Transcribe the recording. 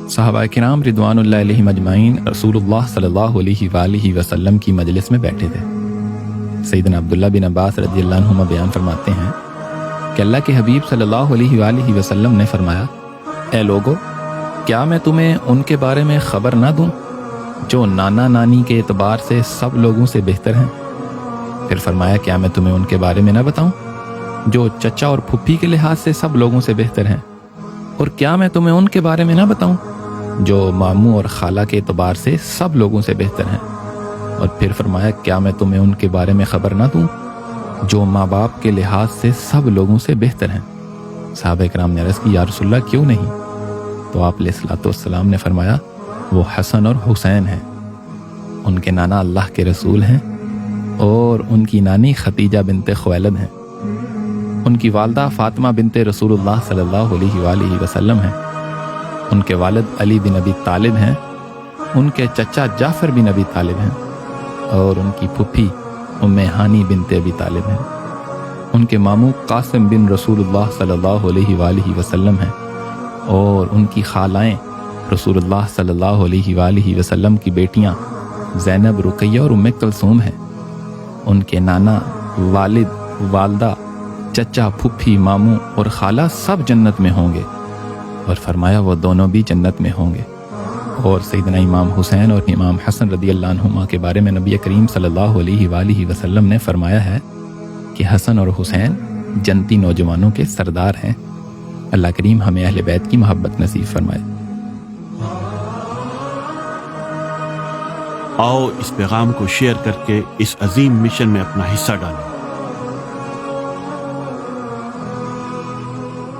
صحابہ کرام رضوانُاللہ علیہم اجمعین رسول صلی اللہ علیہ وآلہ وسلم کی مجلس میں بیٹھے تھے۔ سیدنا عبداللہ بن عباس رضی اللہ عنہما بیان فرماتے ہیں کہ اللہ کے حبیب صلی اللہ علیہ وآلہ وسلم نے فرمایا، اے لوگو، کیا میں تمہیں ان کے بارے میں خبر نہ دوں جو نانا نانی کے اعتبار سے سب لوگوں سے بہتر ہیں؟ پھر فرمایا، کیا میں تمہیں ان کے بارے میں نہ بتاؤں جو چچا اور پھپھی کے لحاظ سے سب لوگوں سے بہتر ہیں؟ اور کیا میں تمہیں ان کے بارے میں نہ بتاؤں جو ماموں اور خالہ کے اعتبار سے سب لوگوں سے بہتر ہیں؟ اور پھر فرمایا، کیا میں تمہیں ان کے بارے میں خبر نہ دوں جو ماں باپ کے لحاظ سے سب لوگوں سے بہتر ہیں؟ صحابہ کرام نے عرض کی، یا رسول اللہ کیوں نہیں؟ تو آپ علیہ الصلوۃ والسلام نے فرمایا، وہ حسن اور حسین ہیں، ان کے نانا اللہ کے رسول ہیں اور ان کی نانی ختیجہ بنت خویلد ہیں، ان کی والدہ فاطمہ بنت رسول اللہ صلی اللہ علیہ وآلہ وسلم ہیں، ان کے والد علی بن ابی طالب ہیں، ان کے چچا جعفر بن ابی طالب ہیں، اور ان کی پھپھی ام ہانی بنت ابی طالب ہیں، ان کے ماموں قاسم بن رسول اللہ صلی اللہ علیہ وآلہ وسلم ہیں، اور ان کی خالائیں رسول اللہ صلی اللہ علیہ وآلہ وسلم کی بیٹیاں زینب، رقیہ اور ام کلثوم ہیں، ان کے نانا، والد، والدہ، چچا، پھپھی، ماموں اور خالہ سب جنت میں ہوں گے، اور فرمایا وہ دونوں بھی جنت میں ہوں گے۔ اور سیدنا امام حسین اور امام حسن رضی اللہ عنہما کے بارے میں نبی کریم صلی اللہ علیہ وآلہ وسلم نے فرمایا ہے کہ حسن اور حسین جنتی نوجوانوں کے سردار ہیں۔ اللہ کریم ہمیں اہل بیت کی محبت نصیب فرمائے۔ آؤ اس پیغام کو شیئر کر کے اس عظیم مشن میں اپنا حصہ ڈالیں۔